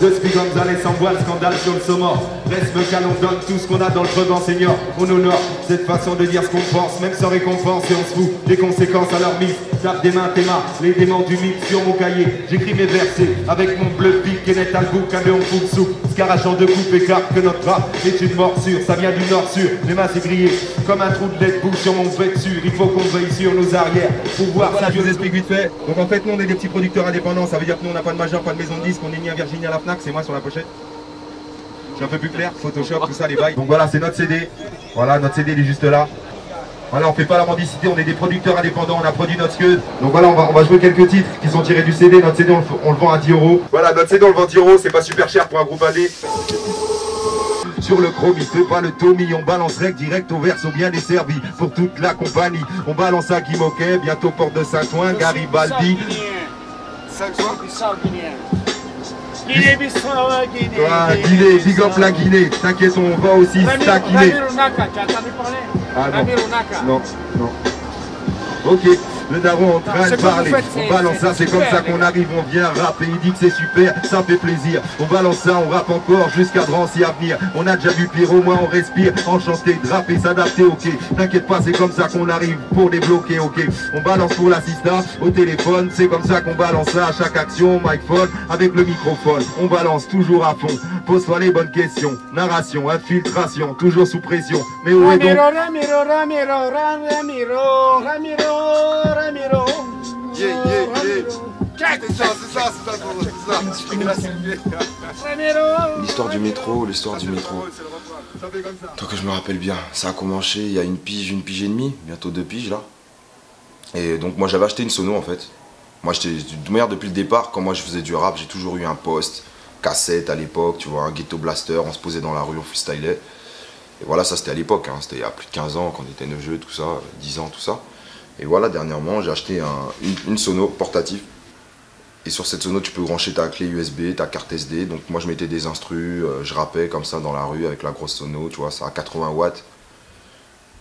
De Speed Gonzalez envoie le scandale sur le sommet. Reste me calme, on donne tout ce qu'on a dans le creux d'enseignant. On honore cette façon de dire ce qu'on pense, même sans récompense, et on se fout des conséquences à leur mise. Tape des mains, tes mains, les démons du mythe sur mon cahier. J'écris mes versets avec mon bleu pic et net à le bouc, mais on fout le soupe. Scarachant de coupe et carte que notre rap est une morsure. Ça vient du nord sûr, les mains c'est grillé comme un trou de lait de boue sur mon vêture. Il faut qu'on veille sur nos arrières pour voir. Voilà, je vous explique vite fait. Donc en fait, nous on est des petits producteurs indépendants. Ça veut dire que nous on n'a pas de major, pas de maison de disque. On est ni à Virginie à la Fnac, c'est moi sur la pochette. Je suis un peu plus clair, Photoshop, tout ça, les bails. Donc voilà, c'est notre CD. Voilà, notre CD il est juste là. Voilà, on fait pas la mendicité, on est des producteurs indépendants, on a produit notre queue. Donc voilà, on va jouer quelques titres qui sont tirés du CD. Notre CD, on le vend à 10 €. Voilà, notre CD, on le vend 10 €, c'est pas super cher pour un groupe indé. Sur le chrome, il fait pas le Tommy, on balance rec direct au verso bien desservi pour toute la compagnie. On balance à Guy Moquet, bientôt porte de Saint-Ouen, Garibaldi. Guinée, big up la Guinée, t'inquiète, on va aussi taquiner. Ah non, non. Ok, le daron en train de parler. On balance ça, c'est comme ça qu'on arrive, on vient rapper. Il dit que c'est super, ça fait plaisir. On balance ça, on rappe encore jusqu'à Drancy à venir. On a déjà vu pire, au moins on respire. Enchanté de rapper, s'adapter, ok. T'inquiète pas, c'est comme ça qu'on arrive pour débloquer, ok. On balance pour l'assistant au téléphone, c'est comme ça qu'on balance ça à chaque action. Microphone avec le microphone, on balance toujours à fond. Pose-toi les bonnes questions. Narration, infiltration, toujours sous pression. Mais où est donc L'histoire du métro, Tant que je me rappelle bien, ça a commencé il y a une pige et demie, bientôt 2 piges là. Et donc moi j'avais acheté une sono en fait. Moi j'étais de manière depuis le départ, quand moi je faisais du rap, j'ai toujours eu un poste, cassette à l'époque, tu vois, un ghetto blaster, on se posait dans la rue, on freestylait. Et voilà, ça c'était à l'époque, hein, c'était il y a plus de 15 ans, quand on était neveux, tout ça, 10 ans, tout ça. Et voilà, dernièrement, j'ai acheté une sono portative. Et sur cette sono, tu peux brancher ta clé USB, ta carte SD. Donc moi, je mettais des instrus, je rappais comme ça dans la rue avec la grosse sono, tu vois, ça a 80 watts.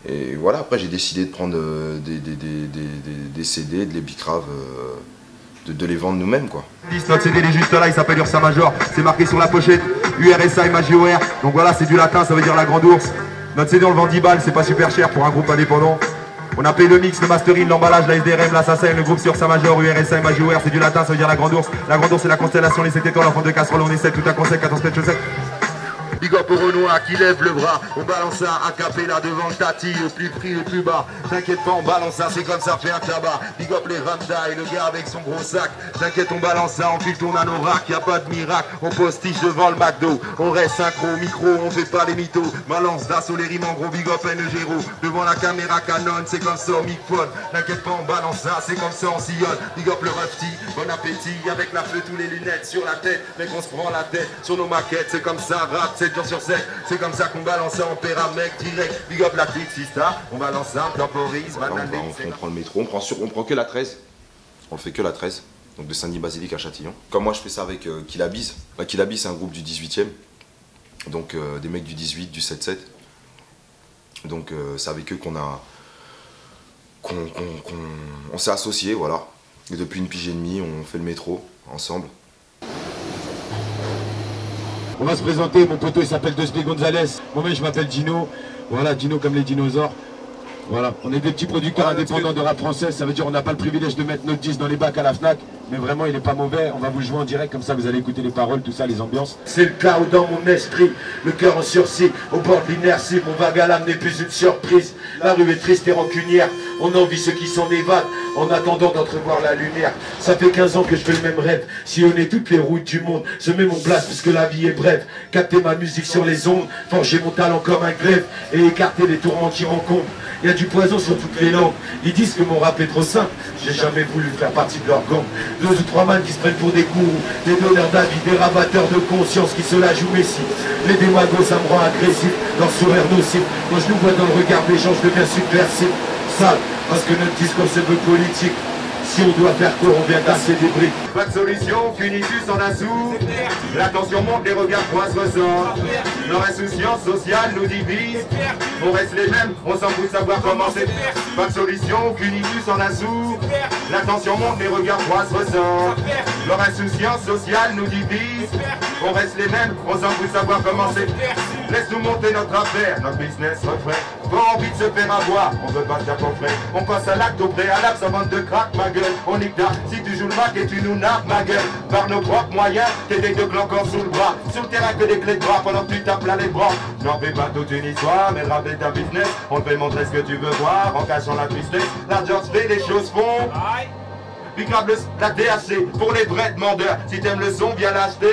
Et voilà, après, j'ai décidé de prendre des CD, de les bicrave, de les vendre nous-mêmes, quoi. Notre CD, il est juste là, il s'appelle Ursa Major. C'est marqué sur la pochette, URSA Major. Donc voilà, c'est du latin, ça veut dire la grande ours. Notre CD, on le vend 10 balles, c'est pas super cher pour un groupe indépendant. On a payé le mix, le mastering, l'emballage, la SDRM, l'assassin, le groupe sur sa major, URSA et Major, c'est du latin, ça veut dire la grande ours. La grande ours, c'est la constellation, les 7 étoiles, l'enfant de casserole, on essaie tout un conseil, 14 pêches, chaussettes. Big up au Renoir qui lève le bras. On balance ça à capella devant le tati, au plus prix, au plus bas. T'inquiète pas, on balance ça, c'est comme ça, fait un tabac. Big up les Ramda et le gars avec son gros sac. T'inquiète, on balance ça, on file ton anorak, y'a pas de miracle. On postiche devant le McDo. On reste synchro, micro, on fait pas les mythos. Balance d'assaut les rimes en gros, big up N-Géro. Devant la caméra Canon, c'est comme ça, au microphone. T'inquiète pas, on balance ça, c'est comme ça, on sillonne. Big up le Rufty, bon appétit. Avec la feu, tous les lunettes sur la tête. Mec, on se prend la tête sur nos maquettes, c'est comme ça, rap, 7 jours sur 7. C'est comme ça qu'on balance ça en péramec direct. Big up la clique, Sista. On balance ça, on temporise. On prend le métro, on prend que la 13. On le fait que la 13. Donc de Saint-Denis-Basilique à Châtillon. Comme moi je fais ça avec Kilabiz. Kilabiz c'est un groupe du 18e. Donc des mecs du 18, du 7-7. Donc c'est avec eux qu'on s'est associés, voilà. Et depuis une pige et demie, on fait le métro ensemble. On va se présenter, mon poteau il s'appelle De Speed Gonzalez. Moi-même je m'appelle Dino. Voilà, Dino comme les dinosaures. Voilà, on est des petits producteurs indépendants de rap français. Ça veut dire on n'a pas le privilège de mettre notre disque dans les bacs à la Fnac. Mais vraiment il est pas mauvais. On va vous jouer en direct, comme ça vous allez écouter les paroles, tout ça, les ambiances. C'est le chaos dans mon esprit, le cœur en sursis, au bord de l'inertie. Mon vague à l'âme n'est plus une surprise. La rue est triste et rancunière. On envie ceux qui s'en évadent en attendant d'entrevoir la lumière. Ça fait 15 ans que je fais le même rêve. Sillonner toutes les routes du monde, semer mon blast puisque la vie est brève. Capter ma musique sur les ondes, forger mon talent comme un glaive et écarter les tourments qui m'encombrent. Il y a du poison sur toutes les langues. Ils disent que mon rap est trop simple. J'ai jamais voulu faire partie de leur gang. 2 ou 3 man qui se prennent pour des gourous, des donneurs d'avis, des rabatteurs de conscience qui se la jouent messie. Les démagos ça me rend agressif, leur sourire nocif. Quand je nous vois dans le regard des gens, je deviens subversif. Sale, parce que notre discours se veut politique. Si on doit faire quoi, on vient casser des briques. Pas de solution, Funitus en assout. La tension monte, les regards croisent ressortent. Leur insouciance sociale nous divise. On reste les mêmes, on s'en fout de savoir comment c'est. Pas de solution, Funitus en assout. La tension monte, les regards croisent ressortent. Leur insouciance sociale nous divise. On reste les mêmes, on s'en fout de savoir comment c'est. Laisse-nous monter notre affaire, notre business refrain. Pas envie de se faire avoir, on veut pas se faire ton frère. On passe à l'acte au préalable, ça vente de crack, ma gueule. On nique ta, si tu joues le Mac et tu nous nappes, ma gueule. Par nos propres moyens, t'es des deux encore sous le bras. Sur le terrain que des clés de bras pendant que tu tapes là les bras. J'en fais pas toute une histoire, mais rappelle ta business. On te fait montrer ce que tu veux voir en cachant la tristesse. L'argent se fait, les choses font. Picable la THC pour les vrais demandeurs. Si t'aimes le son, viens l'acheter.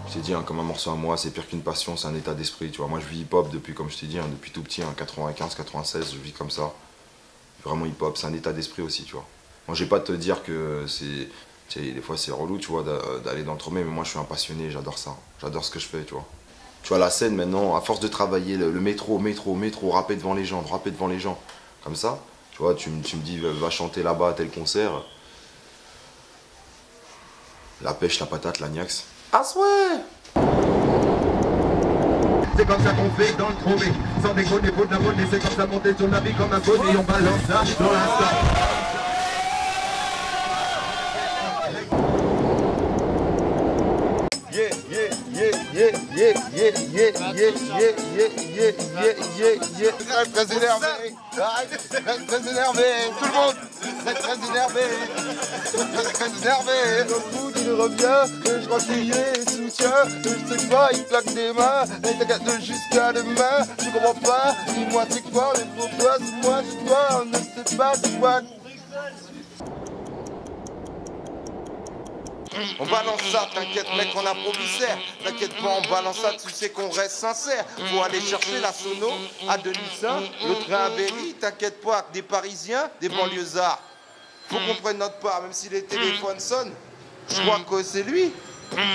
Je t'ai dit, hein, comme un morceau à moi, c'est pire qu'une passion, c'est un état d'esprit, tu vois. Moi, je vis hip-hop depuis, comme je t'ai dit, hein, depuis tout petit, 95, 96, je vis comme ça. Vraiment hip-hop, c'est un état d'esprit aussi, tu vois. Moi, j'ai pas à te dire que c'est... Tu sais, des fois, c'est relou, tu vois, d'aller dans le tremé, mais moi, je suis un passionné, j'adore ça. J'adore ce que je fais, tu vois. Tu vois, la scène, maintenant, à force de travailler, le métro, rapper devant les gens, comme ça, tu vois, tu me dis, va chanter là-bas à tel concert. La pêche, la patate, l'agnax. Ah ouais. C'est comme ça qu'on fait dans le tromé. Sans déconner, faut de la monnaie. C'est comme ça monter sur la vie comme un poney. Et on balance ça dans l'instant. Très énervé. Très énervé. Tout le monde. Très énervé. Très énervé. Au bout il revient. Je crois qu'il est soutien. Je sais pas, il claque des mains. Il t'inquiète jusqu'à demain. Je comprends pas. Dis-moi c'est quoi. Mais pour toi c'est moi. Je dois. On ne sait pas c'est quoi. On balance ça, t'inquiète mec, on improvisait. T'inquiète pas, on balance ça, tu sais qu'on reste sincère. Faut aller chercher la sono à Denissin, le train à Berry, t'inquiète pas, des Parisiens, des banlieusards. Faut qu'on prenne notre part, même si les téléphones sonnent. Je crois que c'est lui.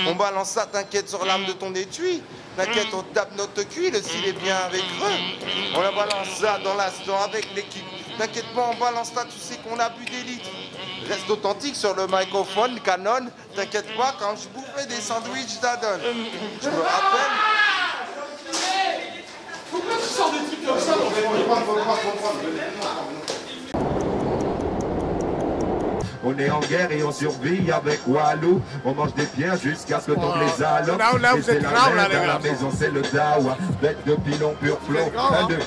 On balance ça, t'inquiète sur l'âme de ton étui. T'inquiète, on tape notre cuit, le s'il est bien avec eux. On la balance ça dans l'instant avec l'équipe. T'inquiète pas, on balance ça, tu sais qu'on a bu des litres. Reste authentique sur le microphone, Canon. T'inquiète pas, quand je bouffais des sandwichs d'Adon. Je me rappelle. Pourquoi tu sors des trucs comme ça? On est en guerre et on survit avec Walou. On mange des pierres jusqu'à ce que tombent les allocs. Là, vous êtes grave, là, les gars. La maison, c'est le dawa. Bête de pilon, pur flow. 1, 2, 1.